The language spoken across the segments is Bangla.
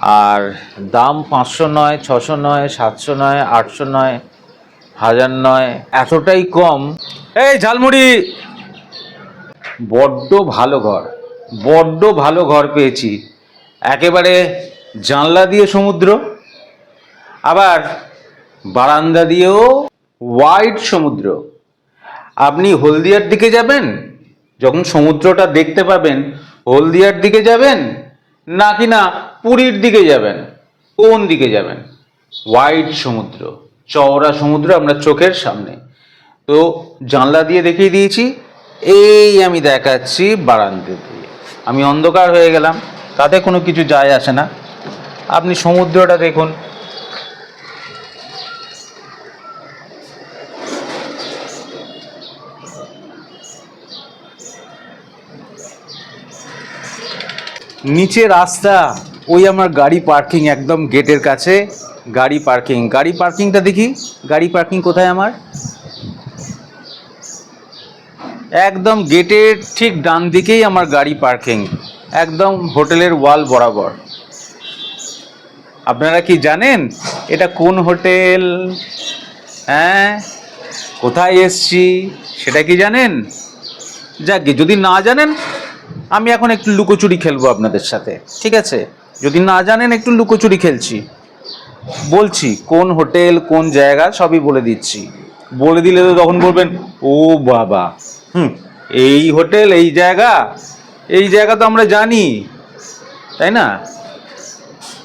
আর দাম 500 নয়, 600 নয়, 700 নয়, 800 নয়, 1000 নয়, এতটাই কম। এই ঝালমুড়ি, বড্ড ভালো ঘর, বড্ড ভালো ঘর পেয়েছি। একেবারে জানলা দিয়ে সমুদ্র, আবার বারান্দা দিয়েও ওয়াইড সমুদ্র। আপনি হলদিয়ার দিকে যাবেন, যখন সমুদ্রটা দেখতে পাবেন, হলদিয়ার দিকে যাবেন নাকি না পুরীর দিকে যাবেন, কোন দিকে যাবেন? ওয়াইড সমুদ্র, চওড়া সমুদ্র আপনার চোখের সামনে। তো জানলা দিয়ে দেখিয়ে দিয়েছি, এই আমি দেখাচ্ছি বারান্দা দিয়ে। আমি অন্ধকার হয়ে গেলাম, তাতে কোনো কিছু যায় আসে না, আপনি সমুদ্রটা দেখুন। নিচে রাস্তা, ওই আমার গাড়ি পার্কিং, একদম গেটের কাছে গাড়ি পার্কিং। গাড়ি পার্কিংটা দেখি, গাড়ি পার্কিং কোথায় আমার? একদম গেটের ঠিক ডান দিকেই আমার গাড়ি পার্কিং, একদম হোটেলের ওয়াল বরাবর। আপনারা কি জানেন এটা কোন হোটেল? হ্যাঁ, কোথায় এসছি সেটা কি জানেন? যাক, যদি না জানেন, আমি এখন একটু লুকোচুরি খেলবো আপনাদের সাথে, ঠিক আছে? যদি না জানেন, একটু লুকোচুরি খেলছি। বলছি কোন হোটেল, কোন জায়গা, সবই বলে দিচ্ছি। বলে দিলে তো তখন বলবেন, ও বাবা, এই হোটেল, এই জায়গা, এই জায়গা তো আমরা জানি, তাই না?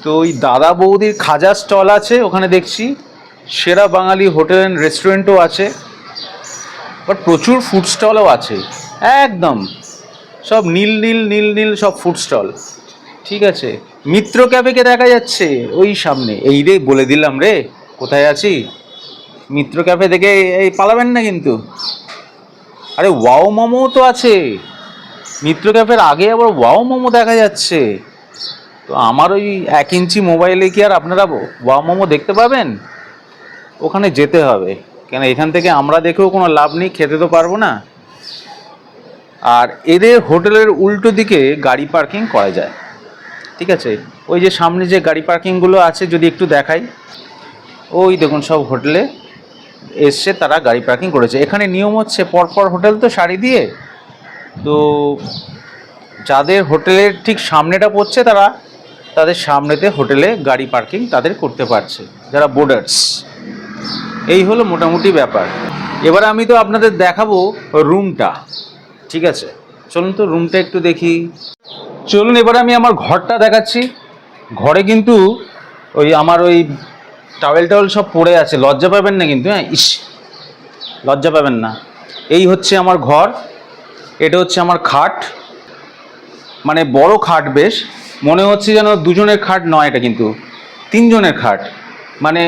তো ওই দাদা বৌদির খাজা স্টল আছে ওখানে দেখছি, সেরা বাঙালি হোটেল অ্যান্ড রেস্টুরেন্টও আছে, বাট প্রচুর ফুড স্টলও আছে। একদম সব নীল নীল নীল নীল সব ফুড স্টল, ঠিক আছে? মিত্র ক্যাফেকে দেখা যাচ্ছে ওই সামনে। এই রে, বলে দিলাম রে কোথায় আছি। মিত্র ক্যাফে দেখে এই পালাবেন না কিন্তু। আরে ওয়াও মোমো তো আছে মিত্র ক্যাফের আগে, আবার ওয়াও মোমো দেখা যাচ্ছে। তো আমার ওই 1 ইঞ্চি মোবাইলে কি আর আপনারা ওয়াও মোমো দেখতে পাবেন? ওখানে যেতে হবে, কেন এখান থেকে আমরা দেখেও কোনো লাভ নেই, খেতে তো পারবো না। আর এদের হোটেলের উল্টো দিকে গাড়ি পার্কিং করা যায়, ঠিক আছে? ওই যে সামনে যে গাড়ি পার্কিংগুলো আছে, যদি একটু দেখাই, ওই দেখুন সব হোটেলে এসছে, তারা গাড়ি পার্কিং করেছে। এখানে নিয়ম হচ্ছে, পরপর হোটেল তো সারি দিয়ে, তো যাদের হোটেলের ঠিক সামনেটা পড়ছে, তারা তাদের সামনেতে হোটেলে গাড়ি পার্কিং তাদের করতে পারছে, যারা বোর্ডার্স। এই হলো মোটামুটি ব্যাপার। এবার আমি তো আপনাদের দেখাবো রুমটা, ঠিক আছে? চলুন তো রুমটা একটু দেখি। চলুন এবার আমি আমার ঘরটা দেখাচ্ছি। ঘরে কিন্তু ওই আমার ওই টাওয়েল টাওয়েল সব পড়ে আছে, লজ্জা পাবেন না কিন্তু, হ্যাঁ, ইস, লজ্জা পাবেন না। এই হচ্ছে আমার ঘর, এটা হচ্ছে আমার খাট, মানে বড় খাট বেশ, মনে হচ্ছে যেন দুজনের খাট নয়, এটা কিন্তু 3জনের খাট, মানে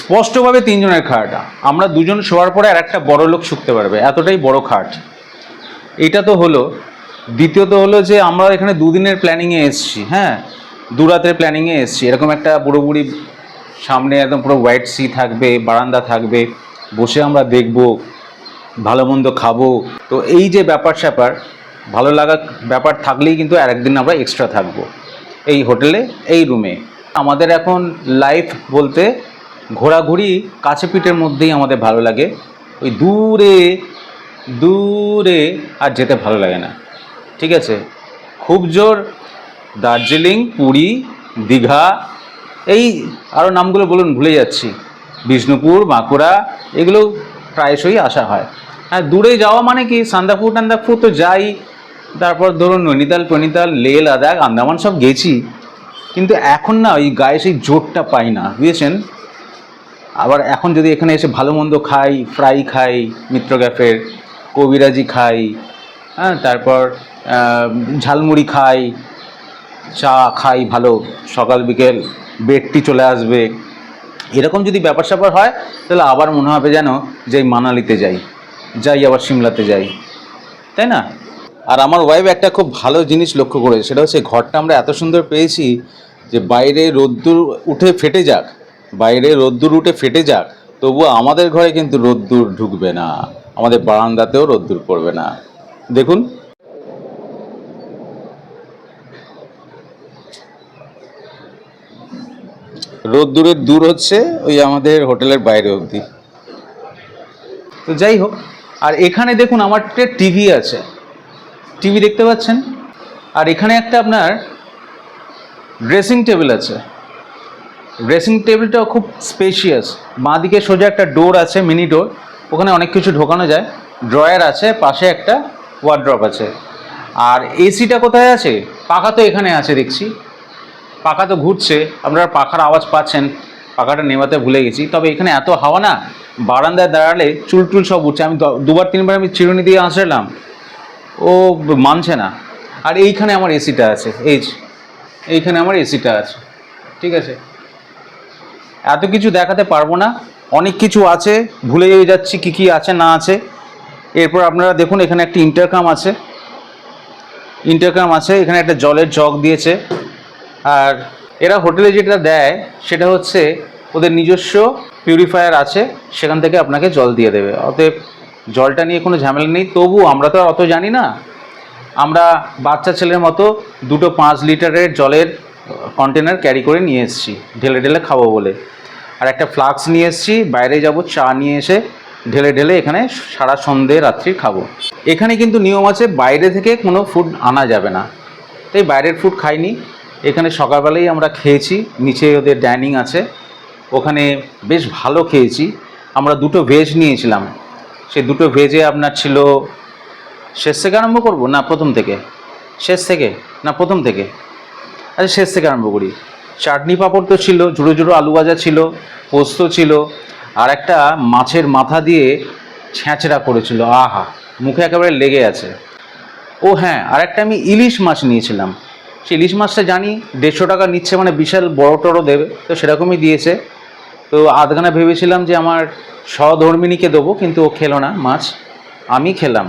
স্পষ্টভাবে 3জনের খাট। আমরা দুজন শোয়ার পরে আর একটা বড় লোক শুতে পারবে, এতটাই বড় খাট। এটা তো হলো। দ্বিতীয়ত হলো যে আমরা এখানে 2 দিনের প্ল্যানিংয়ে এসেছি, হ্যাঁ, 2 রাতের প্ল্যানিংয়ে এসেছি। এরকম একটা পুরোপুরি সামনে একদম পুরো হোয়াইট সি থাকবে, বারান্দা থাকবে, বসে আমরা দেখব, ভালো মন্দ খাবো। তো এই যে ব্যাপার স্যাপার, ভালো লাগা ব্যাপার থাকলেই কিন্তু আরেকদিন আমরা এক্সট্রা থাকবো এই হোটেলে, এই রুমে। আমাদের এখন লাইফ বলতে ঘোরাঘুরি, কাছে পিঠের মধ্যেই আমাদের ভালো লাগে। ওই দূরে দূরে আর যেতে ভালো লাগে না, ঠিক আছে? খুব জোর দার্জিলিং, পুরী, দীঘা, এই আরও নামগুলো বলুন, ভুলে যাচ্ছি, বিষ্ণুপুর, বাঁকুড়া, এগুলো প্রায়শই আসা হয়। হ্যাঁ, দূরে যাওয়া মানে কি, সান্দাকফু টান্দাকফু তো যাই, তারপর ধরুন নৈনিতাল ফৈনিতাল, লে, লাদাখ, আন্দামান সব গেছি, কিন্তু এখন না ওই গায়ে সেই জোরটা পাই না, বুঝেছেন? আবার এখন যদি এখানে এসে ভালো মন্দ খাই, ফ্রাই খাই মিত্র ক্যাফের, কবিরাজি খাই, হ্যাঁ, তারপর ঝালমুড়ি খাই, চা খাই ভালো, সকাল বিকেল বেডটি চলে আসবে, এরকম যদি ব্যাপার স্যাপার হয়, তাহলে আবার মনে হবে যেন যে মানালিতে যাই, আবার সিমলাতে যাই, তাই না? আর আমার ওয়াইফ একটা খুব ভালো জিনিস লক্ষ্য করেছে, সেটা হচ্ছে ঘরটা আমরা এত সুন্দর পেয়েছি যে বাইরে রোদ্দুর উঠে ফেটে যাক, বাইরে রোদ্দুর উঠে ফেটে যাক, তবুও আমাদের ঘরে কিন্তু রোদ্দুর ঢুকবে না, আমাদের বারান্দাতেও রোদ্দুর পড়বে না। দেখুন, রোদ্দুরের দূর হচ্ছে ওই আমাদের হোটেলের বাইরে অবধি। তো যাই হোক, আর এখানে দেখুন আমার একটা টিভি আছে, টিভি দেখতে পাচ্ছেন। আর এখানে একটা আপনার ড্রেসিং টেবিল আছে। ড্রেসিং টেবিলটাও খুব স্পেশিয়াস। বাঁদিকে সোজা একটা ডোর আছে, মিনি ডোর, ওখানে অনেক কিছু ঢোকানো যায়। ড্রয়ার আছে, পাশে একটা ওয়ার্ড্রপ আছে। আর এসিটা কোথায় আছে? পাখা তো এখানে আছে দেখছি, পাখা তো ঘুরছে, আপনারা পাখার আওয়াজ পাচ্ছেন। পাখাটা নেভাতে ভুলে গেছি, তবে এখানে এত হাওয়া না, বারান্দায় দাঁড়ালে চুল সব উঠছে। আমি দুবার তিনবার আমি চিরুনি দিয়ে আসলাম, ও মানছে না। আর এইখানে আমার এসিটা আছে, এইখানে আমার এসিটা আছে, ঠিক আছে। এত কিছু দেখাতে পারবো না, অনেক কিছু আছে, ভুলে যাচ্ছি কী কী আছে না আছে। এরপর আপনারা দেখুন এখানে একটা ইন্টারকাম আছে, এখানে একটা জলের জগ দিয়েছে। আর এরা হোটেলে যেটা দেয় সেটা হচ্ছে ওদের নিজস্ব পিউরিফায়ার আছে, সেখান থেকে আপনাকে জল দিয়ে দেবে। অতএব জলটা নিয়ে কোনো ঝামেলা নেই। তবু আমরা তো আর অত জানি না, আমরা বাচ্চা ছেলের মতো দুটো 5 লিটারের জলের কন্টেনার ক্যারি করে নিয়ে এসেছি, ঢেলে ঢেলে খাবো বলে। আর একটা ফ্লাক্স নিয়ে এসেছি, বাইরে যাব চা নিয়ে এসে ঢেলে ঢেলে এখানে সারা সন্ধে রাত্রি খাবো। এখানে কিন্তু নিয়ম আছে, বাইরে থেকে কোনো ফুড আনা যাবে না, তাই বাইরের ফুড খাইনি। এখানে সকালবেলাই আমরা খেয়েছি, নিচে ওদের ডাইনিং আছে, ওখানে বেশ ভালো খেয়েছি। আমরা দুটো ভেজ নিয়েছিলাম, সেই দুটো ভেজে আপনার ছিল, শেষ থেকে আরম্ভ করবো না প্রথম থেকে? শেষ থেকে না প্রথম থেকে? আচ্ছা, শেষ থেকে আরম্ভ করি। চাটনি পাঁপড় তো ছিল, ঝুড়ো ঝুড়ো আলু ভাজা ছিল, পোস্ত ছিল, আর একটা মাছের মাথা দিয়ে ছ্যাঁচড়া করেছিল, আহা, মুখে একেবারে লেগে আছে। ও হ্যাঁ, আর একটা আমি ইলিশ মাছ নিয়েছিলাম। সেই ইলিশ মাছটা জানি 150 টাকা নিচ্ছে, মানে বিশাল বড় টড়ো দেবে, তো সেরকমই দিয়েছে। তো আধখানা ভেবেছিলাম যে আমার সহধর্মিণীকে দেবো, কিন্তু ও খেলো না মাছ, আমি খেলাম,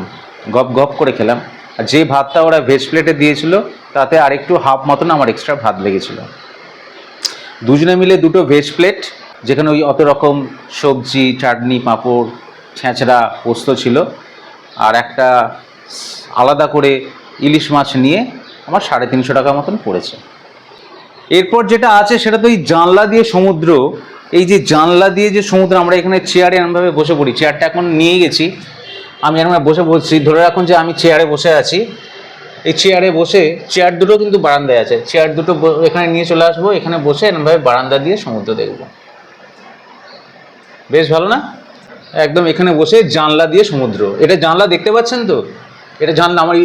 গপ গপ করে খেলাম। আর যে ভাতটা ওরা ভেজ প্লেটে দিয়েছিল তাতে আরেকটু হাফ মতন আমার এক্সট্রা ভাত লেগেছিল। দুজনে মিলে দুটো ভেজ প্লেট, যেখানে ওই অত রকম সবজি, চাটনি, পাঁপড়, ছ্যাঁচড়া, পোস্ত ছিল, আর একটা আলাদা করে ইলিশ মাছ নিয়ে আমার 350 টাকা মতন পড়েছে। এরপর যেটা আছে সেটা তো এই জানলা দিয়ে সমুদ্র। এই যে জানলা দিয়ে যে সমুদ্র, আমরা এখানে চেয়ারে এরমভাবে বসে পড়ি, চেয়ারটা এখন নিয়ে গেছি, আমি এরকম বসে বলছি, ধরে রাখুন যে আমি চেয়ারে বসে আছি। এই চেয়ারে বসে, চেয়ার দুটো কিন্তু বারান্দায় আছে, চেয়ার দুটো এখানে নিয়ে চলে আসবো, এখানে বসে এরমভাবে বারান্দা দিয়ে সমুদ্র দেখব, বেশ ভালো না? একদম এখানে বসে জানলা দিয়ে সমুদ্র। এটা জানলা, দেখতে পাচ্ছেন তো? এটা জানলা, আমার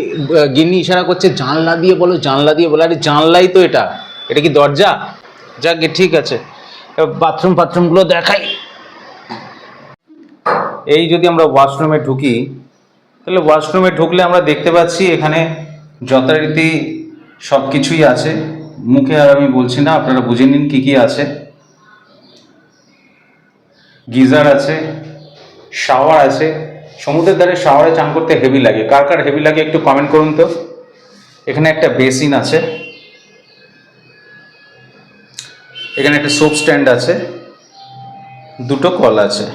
গিন্নি ইশারা করছে জানলা দিয়ে বলো, জানলা দিয়ে বলো। আরে জানলাই তো এটা, এটা কি দরজা? যাক, ঠিক আছে, বাথরুমগুলো দেখাই। এই যদি আমরা ওয়াশরুমে ঢুকি, তাহলে ওয়াশরুমে ঢুকলে আমরা দেখতে পাচ্ছি এখানে যথারীতি সব কিছুই আছে। মুখে আর আমি বলছি না, আপনারা বুঝে নিন কী কী আছে। গিজার আছে, শাওয়ার আছে। সমুদ্রের ধারে শাওয়ারে চান করতে হেভি লাগে, কার কার হেভি লাগে একটু কমেন্ট করুন তো। এখানে একটা বেসিন আছে, এখানে একটা সোপ স্ট্যান্ড আছে, দুটো কল আছে।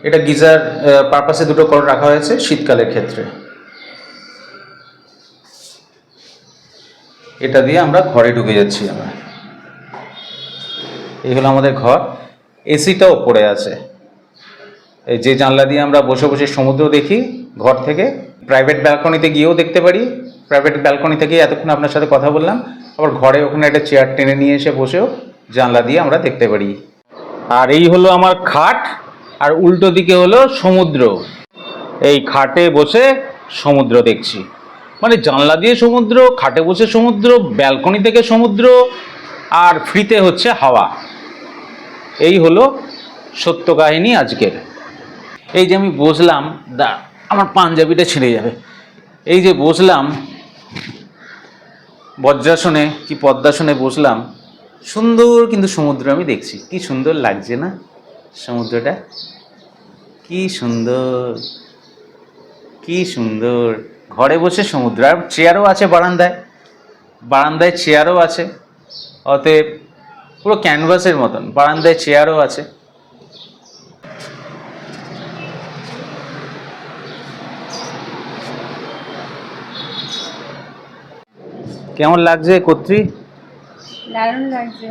এটা গিজার পারপাসে দুটো কল রাখা হয়েছে শীতকালের ক্ষেত্রে। এটা দিয়ে আমরা ঘরে ঢুকে যাচ্ছি। এই হলো আমাদের ঘর। এসিটাও পড়ে আছে, এই যে জানলা দিয়ে আমরা বসে বসে সমুদ্র দেখি ঘর থেকে। প্রাইভেট ব্যালকনিতে গিয়েও দেখতে পারি, প্রাইভেট ব্যালকনি থেকে এতক্ষণ আপনার সাথে কথা বললাম, আবার ঘরে ওখানে একটা চেয়ার টেনে নিয়ে এসে বসেও জানলা দিয়ে আমরা দেখতে পারি। আর এই হলো আমার খাট, আর উল্টো দিকে হলো সমুদ্র। এই খাটে বসে সমুদ্র দেখছি, মানে জানলা দিয়ে সমুদ্র, খাটে বসে সমুদ্র, ব্যালকনি থেকে সমুদ্র, আর ফ্রিতে হচ্ছে হাওয়া। এই হলো সত্য কাহিনী আজকের। এই যে আমি বসলাম, আমার পাঞ্জাবিটা ছিঁড়ে যাবে। এই যে বসলাম বজ্রাসনে কি পদ্মাসনে বসলাম, সুন্দর কিন্তু সমুদ্র আমি দেখছি। কি সুন্দর লাগছে না সমুদ্রটা? কি সুন্দর, কি সুন্দর। ঘরে বসে সমুদ্র, আর চেয়ারও আছে বারান্দায়, বারান্দায় চেয়ারও আছে। অতএব পুরো ক্যানভাসের মতন বারান্দায় চেয়ারও আছে। কেমন লাগছে কর্ত্রী? দারুণ লাগছে।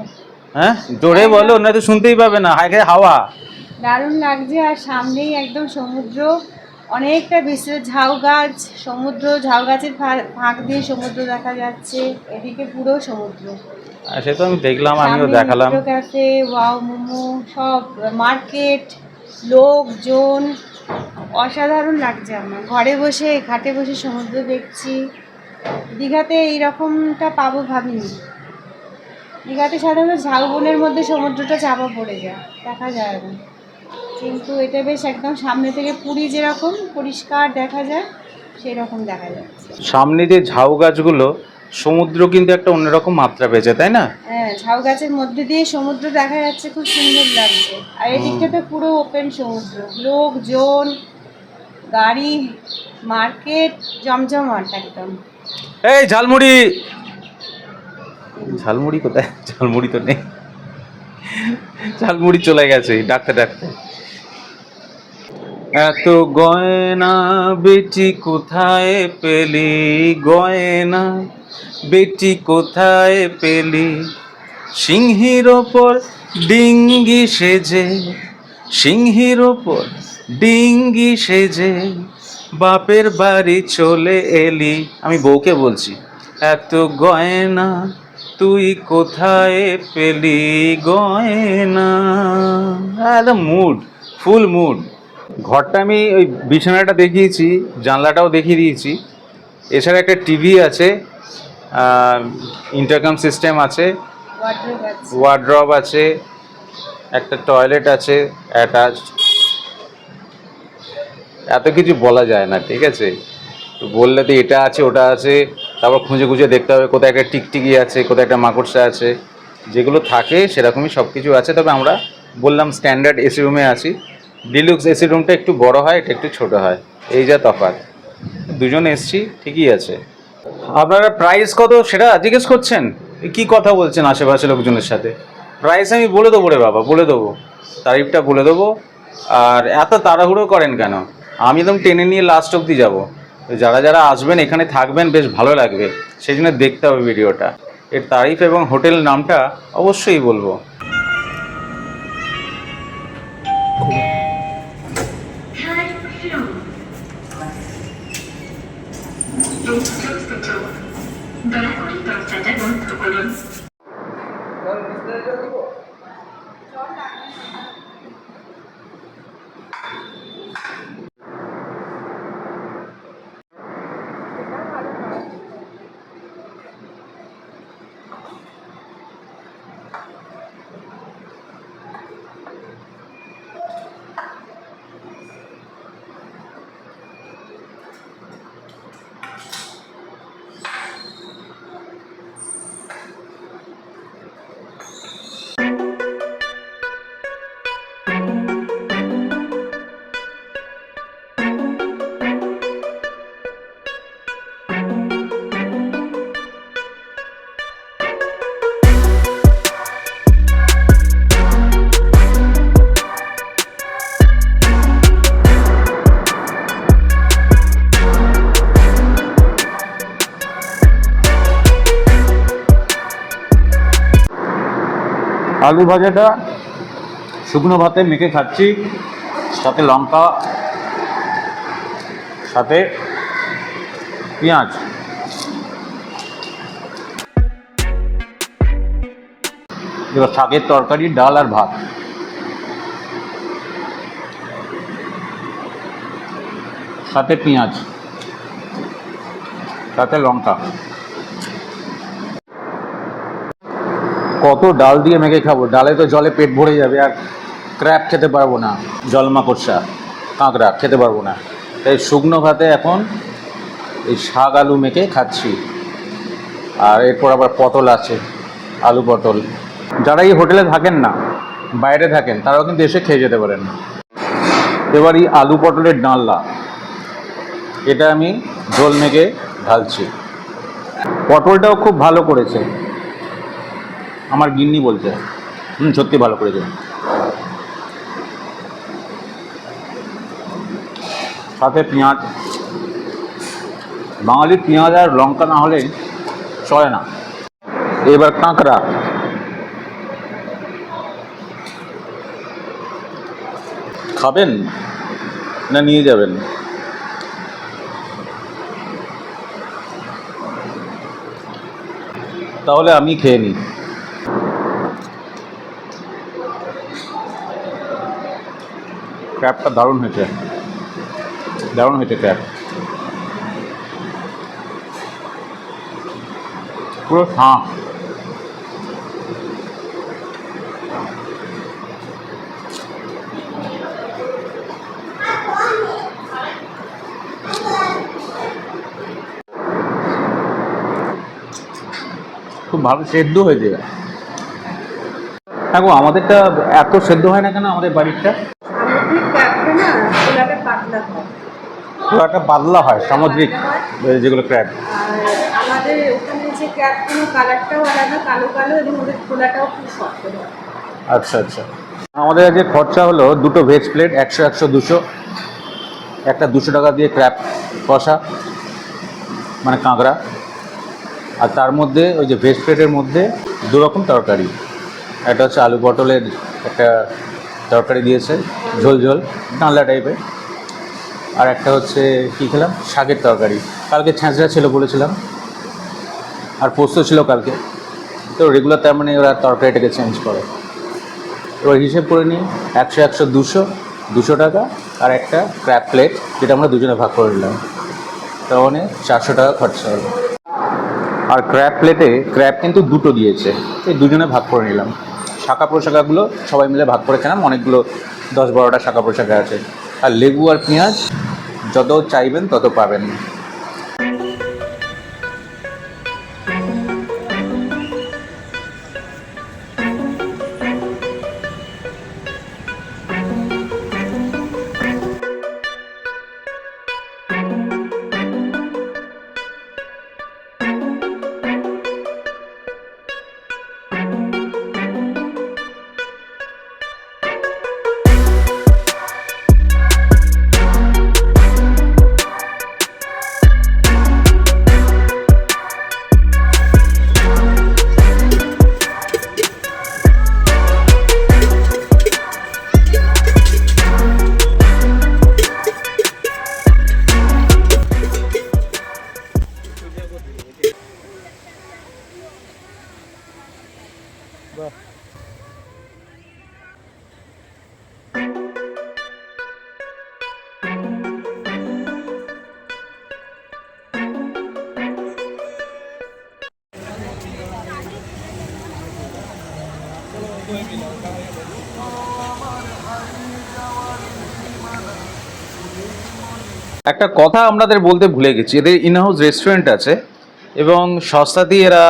হ্যাঁ জোরে বলো, না তো শুনতেই পাবে না, হাওয়া। দারুণ লাগছে, আর সামনেই একদম সমুদ্র, অনেকটা বিস্তৃত ঝাউ গাছ, সমুদ্র, ঝাউ গাছের ফাঁক দিয়ে সমুদ্র দেখা যাচ্ছে, এদিকে পুরো সমুদ্র। সে তো আমি দেখলাম, আমিও দেখালাম। ক্যাফে, ওয়াও মোমো, সব মার্কেট, লোকজন, অসাধারণ লাগছে আমার। ঘরে বসে ঘাটে বসে সমুদ্র দেখছি। দীঘাতে এইরকমটা পাবো ভাবিনি। দীঘাতে সাধারণত ঝাউবনের মধ্যে সমুদ্রটা চাপা পড়ে যায়, দেখা যায় না, কিন্তু এটা বেশ একদম সামনে থেকে পুরী যেরকম পরিষ্কার দেখা যায় সেই রকম দেখা যাচ্ছে। সামনে যে ঝাউ গাছগুলো, সমুদ্র কিন্তু একটা অন্যরকম মাত্রা পেয়েছে, তাই না? হ্যাঁ, ঝাউ গাছের মধ্যে দিয়ে সমুদ্র দেখা যাচ্ছে, খুব সুন্দর লাগছে। আর এদিকটাতে পুরো ওপেন সমুদ্র, লোকজন, গাড়ি, মার্কেট, জমজমাট একদম। এই ঝালমুড়ি, ঝালমুড়ি কোথায়? ঝালমুড়ি তো নেই, ঝালমুড়ি চলে গেছে ডাকতে ডাকতে। এত গয়না বেটি কোথায় পেলি, গয়না বেটি কোথায় পেলি, সিংহীর ওপর ডিঙ্গি সেজে, সিংহীর ওপর ডিঙ্গি সেজে বাপের বাড়ি চলে এলি। আমি বউকে বলছি, এত গয়না তুই কোথায় পেলি, গয়না। একদম মুড, ফুল মুড। ঘরটা আমি ওই বিছানাটা দেখিয়েছি, জানলাটাও দেখিয়ে দিয়েছি। এছাড়া একটা টিভি আছে, ইন্টারকম সিস্টেম আছে, ওয়ার্ড্রব আছে, একটা টয়লেট আছে অ্যাটাচ। এত কিছু বলা যায় না, ঠিক আছে? তো বললে তো এটা আছে ওটা আছে, তারপর খুঁজে খুঁজে দেখতে হবে কোথায় একটা টিকটিকি আছে, কোথায় একটা মাকড়সা আছে। যেগুলো থাকে সেরকমই সব কিছু আছে। তবে আমরা বললাম স্ট্যান্ডার্ড এসি রুমে আছি। ডিলুক্স এসি রুমটা একটু বড় হয়, এটা একটু ছোট হয়, এই যা তফাৎ। দুজন এসছি, ঠিকই আছে। আপনারা প্রাইস কত সেটা জিজ্ঞেস করছেন? কি কথা বলছেন আশেপাশে লোকজনের সাথে? প্রাইস আমি বলে দেবো রে বাবা, বলে দেবো, তারিফটা বলে দেবো। আর এত তাড়াহুড়ো করেন কেন? আমি একদম টেনে নিয়ে লাস্ট অবধি যাবো। যারা যারা আসবেন এখানে থাকবেন, বেশ ভালো লাগবে, সেই জন্য দেখতে হবে ভিডিওটা। এর তারিফ এবং হোটেল নামটা অবশ্যই বলবো। দয়া করে দরজাটা বন্ধ করুন। আলু ভাজাটা শুকনো ভাতে মেখে খাচ্ছি, সাথে লঙ্কা, সাথে পেঁয়াজ। এবার শাকের তরকারি, ডাল আর ভাত, সাথে পেঁয়াজ, সাথে লঙ্কা। কত ডাল দিয়ে মেখে খাবো? ডালে তো জলে পেট ভরে যাবে, আর ক্র্যাব খেতে পারবো না, জল মাকড়সা, কাঁকড়া খেতে পারবো না। তাই শুকনো ভাতে এখন এই শাক আলু মেখে খাচ্ছি। আর এরপর আবার পটল আছে, আলু পটল। যারা এই হোটেলে থাকেন না, বাইরে থাকেন, তারাও কিন্তু এসে খেয়ে যেতে পারেন। এবার এই আলু পটলের ডালনা, এটা আমি ঝোল মেখে ঢালছি। পটলটাও খুব ভালো করেছে আমার গিন্নি বলছে, সত্যি ভালো করেছে। সাথে পেঁয়াজ, বাঙালির পেঁয়াজ আর লঙ্কা না হলে চলে না। এবার কাঁকড়া, খাবেন না নিয়ে যাবেন? তাহলে আমি খেয়ে নিই। ক্র্যাবটা দারুণ হয়েছে, দারুণ হয়েছে ক্র্যাব, পুরো শাঁখ। খুব ভালো সেদ্ধ হয়েছে। হ্যাঁ গো, আমাদেরটা এত সেদ্ধ হয় না কেন আমাদের বাড়িরটা? সামুদ্রিক ক্র্যাবটা না খোলাটা পাতলা হয়, পুরো একটা পাতলা হয় সামুদ্রিক যেগুলো ক্র্যাব। আর আমাদের ওখানে যে ক্র্যাবগুলো কালারটাও আলাদা, কালো কালো, এবং ওদের খোলাটাও খুব শক্ত হয়। আচ্ছা আচ্ছা। আমাদের আজকে খরচা হলো দুটো ভেজ প্লেট, 100 100 200, একটা 200 টাকা দিয়ে ক্র্যাব কষা মানে কাঁকড়া, আর তার মধ্যে ওই যে ভেজ প্লেটের মধ্যে দু রকম তরকারি। একটা হচ্ছে আলু পটলের একটা তরকারি দিয়েছে, ঝোল ঝোল ডালনা টাইপের, আর একটা হচ্ছে কী খেলাম, শাকের তরকারি। কালকে ছ্যাঁচড়া ছিল বলেছিলাম, আর পোস্ত ছিল কালকে। তো রেগুলার তার মানে ওরা তরকারিটাকে চেঞ্জ করে। এবার হিসেব করে নিই, 100 100 200, 200 টাকা, আর একটা ক্র্যাব প্লেট যেটা আমরা দুজনে ভাগ করে নিলাম, তার মানে 400 টাকা খরচা হলো। আর ক্র্যাব প্লেটে ক্র্যাব কিন্তু দুটো দিয়েছে, এই দুজনে ভাগ করে নিলাম। শাখা প্রশাখাগুলো সবাই মিলে ভাগ করে খেলাম, অনেকগুলো 10-12টা শাখা প্রশাখা আছে। আর লেবু আর পেঁয়াজ যত চাইবেন তত পাবেন। একটা কথা আপনাদের বলতে ভুলে গেছি, এদের ইনহাউস রেস্টুরেন্ট আছে এবং সস্তাতেই এরা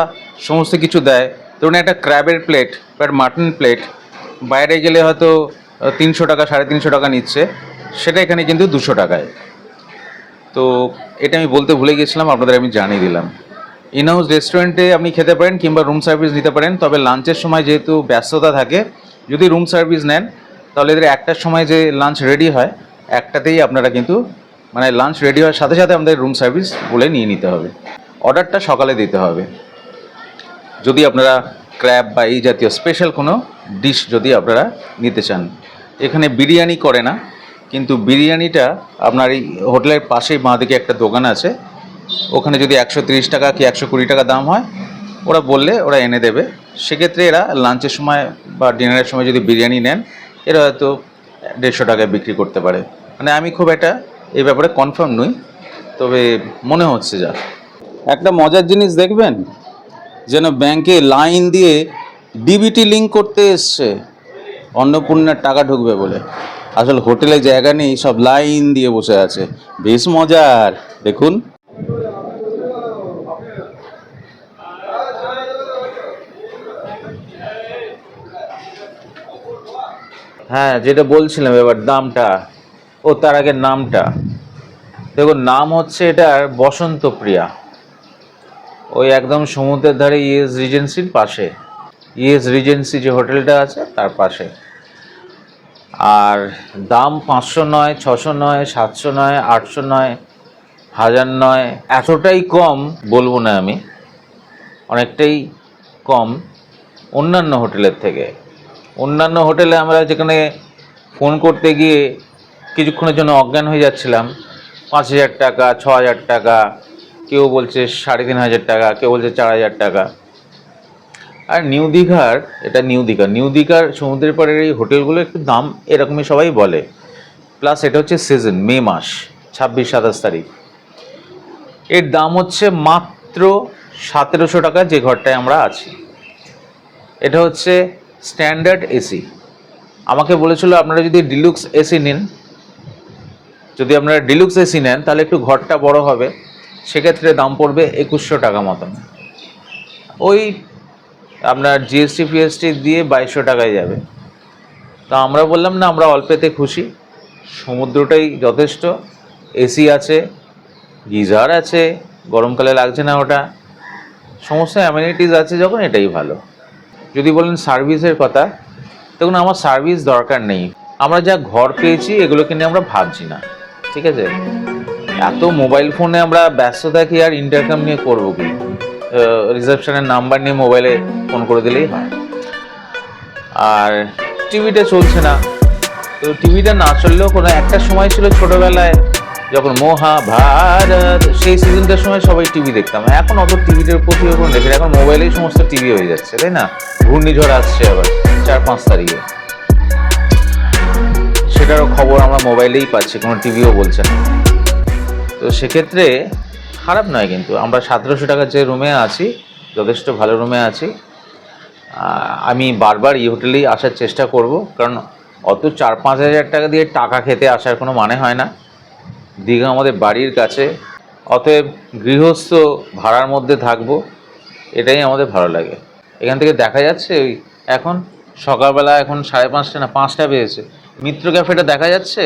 সমস্ত কিছু দেয়। ধরুন একটা ক্র্যাবের প্লেট বা মাটন প্লেট বাইরে গেলে হয়তো 300 টাকা 350 টাকা নিচ্ছে, সেটা এখানে কিন্তু 200 টাকায়। তো এটা আমি বলতে ভুলে গেছিলাম, আপনাদের আমি জানিয়ে দিলাম। ইনহাউস রেস্টুরেন্টে আপনি খেতে পারেন কিংবা রুম সার্ভিস নিতে পারেন, তবে লাঞ্চের সময় যেহেতু ব্যস্ততা থাকে, যদি রুম সার্ভিস নেন তাহলে এদের একটার সময় যে লাঞ্চ রেডি হয় একটাতেই আপনারা কিন্তু মানে লাঞ্চ রেডি হওয়ার সাথে সাথে আমাদের রুম সার্ভিস বলে নিয়ে নিতে হবে। অর্ডারটা সকালে দিতে হবে যদি আপনারা ক্র্যাব বা এই জাতীয় স্পেশাল কোনো ডিশ যদি আপনারা নিতে চান। এখানে বিরিয়ানি করে না, কিন্তু বিরিয়ানিটা আপনার এই হোটেলের পাশেই বাঁদিকে একটা দোকান আছে, ওখানে যদি 130 টাকা কি 120 টাকা দাম হয়, ওরা বললে ওরা এনে দেবে। সেক্ষেত্রে এরা লাঞ্চের সময় বা ডিনারের সময় যদি বিরিয়ানি নেন, এরা হয়তো 150 টাকায় বিক্রি করতে পারে। মানে আমি খুব একটা এই ব্যাপারে কনফার্ম নই, তবে মনে হচ্ছে যা। একটা মজার জিনিস দেখবেন, যেন ব্যাংকে লাইন দিয়ে ডিবিটি লিঙ্ক করতে এসছে অন্নপূর্ণার টাকা ঢুকবে বলে। আসলে হোটেলে জায়গা নেই, সব লাইন দিয়ে বসে আছে, বেশ মজার। দেখুন, হ্যাঁ যেটা বলছিলাম, এবার দামটা, ও তার আগে নামটা দেখুন। নাম হচ্ছে এটার বসন্তপ্রিয়া, ওই একদম সমুদ্রের ধারে ইএস রিজেন্সির পাশে, ইএস রিজেন্সি যে হোটেলটা আছে তার পাশে। আর দাম 500 নয়, 600 নয়, 700 নয়, 800 নয়, 1000 নয়, এতটাই কম বলবো না আমি, অনেকটাই কম অন্যান্য হোটেলের থেকে। অন্যান্য হোটেলে আমরা যেখানে ফোন করতে গিয়ে কিছুক্ষণের জন্য অজ্ঞান হয়ে যাচ্ছিলাম। 5,000 টাকা, 6,000 টাকা, কেউ বলছে 3,500 টাকা, কেউ বলছে 4,000 টাকা। আর নিউ দীঘার, এটা নিউ দীঘার সমুদ্রের পাড়ের এই হোটেলগুলো একটু দাম এরকমই সবাই বলে। প্লাস এটা হচ্ছে সিজন, মে মাস, 26-27 তারিখ। এর দাম হচ্ছে মাত্র 1,700 টাকা যে ঘরটায় আমরা আছি। এটা হচ্ছে স্ট্যান্ডার্ড এসি। আমাকে বলেছিল আপনারা যদি ডিলুক্স এসি নেন, তাহলে একটু ঘরটা বড় হবে, সেক্ষেত্রে দাম পড়বে 2,100 টাকা মতন। ওই আপনার জিএসটি ফিএসটি দিয়ে 2,200 টাকায় যাবে। তা আমরা বললাম না, আমরা অল্পেতে খুশি, সমুদ্রটাই যথেষ্ট, এসি আছে, গিজার আছে, গরমকালে লাগছে না ওটা, সমস্ত অ্যামিনিটিস আছে যখন, এটাই ভালো। যদি বলেন সার্ভিসের কথা, দেখুন আমার সার্ভিস দরকার নেই, আমরা যা ঘর পেয়েছি এগুলোকে নিয়ে আমরা ভাবছি না, ঠিক আছে? এত মোবাইল ফোনে আমরা ব্যস্ত থাকি, আর ইন্টারকাম নিয়ে করবো কি? রিসেপশনের নাম্বার নিয়ে মোবাইলে ফোন করে দিলেই হয়। আর টিভিটা চলছে না, তো টিভিটা না চললেও কোনো একটা সময় ছিল ছোটোবেলায় যখন মহাভারত, সেই সিজনটার সময় সবাই টিভি দেখতাম। এখন অত টিভিটার প্রতি কোনো দেখে, এখন মোবাইলেই সমস্ত টিভি হয়ে যাচ্ছে, তাই না? ঘূর্ণিঝড় আসছে আবার 4-5 তারিখে, সেটারও খবর আমরা মোবাইলেই পাচ্ছি, কোনো টিভিও বলছে না। তো সেক্ষেত্রে খারাপ নয়, কিন্তু আমরা 1,700 টাকার যে রুমে আছি, যথেষ্ট ভালো রুমে আছি। আমি বারবার এই হোটেলেই আসার চেষ্টা করব, কারণ অত 4-5 হাজার টাকা দিয়ে টাকা খেতে আসার কোনো মানে হয় না। দীঘা আমাদের বাড়ির কাছে, অতএব গৃহস্থ ভাড়ার মধ্যে থাকবো, এটাই আমাদের ভালো লাগে। এখান থেকে দেখা যাচ্ছে ওই এখন সকালবেলা, এখন 5:30 না 5টা বেজেছে, মিত্র ক্যাফেটা দেখা যাচ্ছে।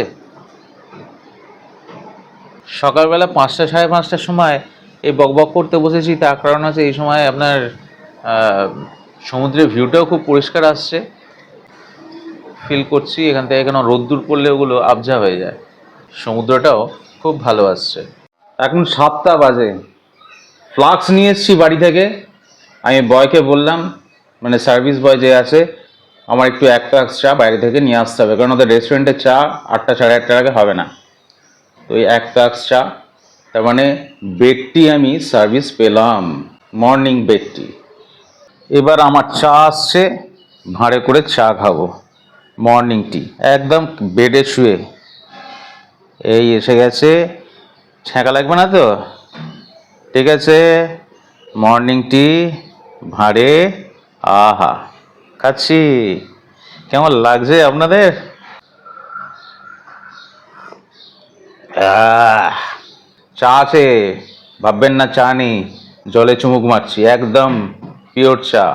সকালবেলা 5টা 5:30টার সময় এই বকবক করতে বসেছি, তার কারণ হচ্ছে এই সময় আপনার সমুদ্রের ভিউটাও খুব পরিষ্কার আসছে, ফিল করছি এখান থেকে। কেন রোদ্দুর পড়লে ওগুলো আবজা হয়ে যায়। সমুদ্রটাও খুব ভালো আসছে। এখন 7টা বাজে, ফ্লাক্স নিয়ে এসেছি বাড়ি থেকে। আমি বয়কে বললাম, মানে সার্ভিস বয় যে আছে, আমার একটু 1 ফ্লাক্স চা বাইরে থেকে নিয়ে আসতে হবে, কারণ ওদের রেস্টুরেন্টের চা 8টা 8:30 টাকা হবে না। তো এই 1 ফ্লাক্স চা, তার মানে বেড টি আমি সার্ভিস পেলাম, মর্নিং বেড টি। এবার আমার চা আসছে, ভাঁড়ে করে চা খাবো, মর্নিং টি, একদম বেডে শুয়ে। এই এসে গেছে, ছ্যাঁকা লাগবে না তো? ঠিক আছে, মর্নিং টি ভাঁড়ে, আহা খাচ্ছি। কেমন লাগছে আপনাদের? চা আছে, ভাববেন না চা নেই, জলে চুমুক মারছি, একদম পিওর চা।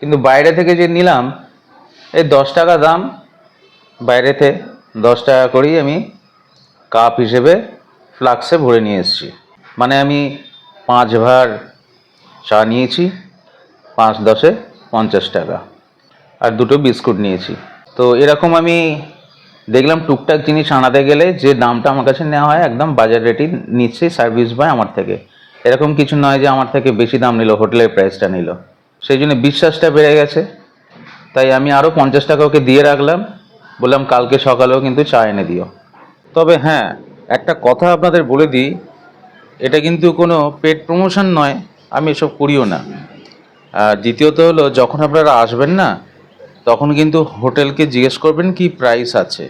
কিন্তু বাইরে থেকে যে নিলাম, এই 10 টাকা দাম, বাইরেতে 10 টাকা করেই আমি কাপ হিসেবে ফ্লাক্সে ভরে নিয়ে এসেছি। মানে আমি 5 ভার চা নিয়েছি, 5-10-এ 50 টাকা, আর 2টো বিস্কুট নিয়েছি। তো এরকম আমি দেখলাম টুকটাক জিনিস আনাতে গেলে যে দামটা আমার কাছে নেওয়া হয়, একদম বাজার রেটই নিচ্ছে সার্ভিস বয় আমার থেকে। এরকম কিছু নয় যে আমার থেকে বেশি দাম নিল, হোটেলের প্রাইসটা নিল। সেই জন্য বিশ্বাসটা বেড়ে গেছে, তাই আমি আরও 50 টাকা ওকে দিয়ে রাখলাম, বললাম কালকে সকালেও কিন্তু চা এনে দিও। তবে হ্যাঁ, একটা কথা আপনাদের বলে দিই, এটা কিন্তু কোনো পেড প্রমোশন নয়, আমি এসব করিও না। আর দ্বিতীয়ত হলো, যখন আপনারা আসবেন না, তখন কিন্তু হোটেলকে জিজ্ঞেস করবেন কি প্রাইস আছে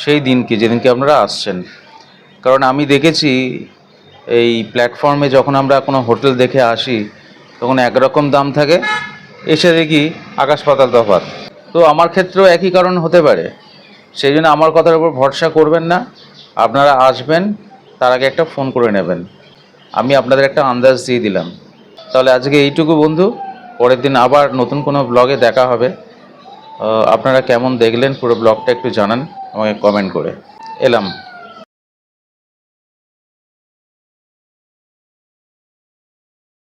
সেই দিনকে, যেদিনকে আপনারা আসছেন। কারণ আমি দেখেছি এই প্ল্যাটফর্মে যখন আমরা কোনো হোটেল দেখে আসি, তখন একরকম দাম থাকে, এসে দেখি আকাশ পাতাল তফাৎ। তো আমার ক্ষেত্রেও একই কারণ হতে পারে, সেই জন্য আমার কথার উপর ভরসা করবেন না। আপনারা আসবেন, তার আগে একটা ফোন করে নেবেন। আমি আপনাদের একটা আন্দাজ দিয়ে দিলাম। তাহলে আজকে এইটুকু বন্ধু, পরের দিন আবার নতুন কোনো ব্লগে দেখা হবে। আপনারা কেমন দেখলেন পুরো ব্লগটা একটু জানান আমাকে কমেন্ট করে। এলাম।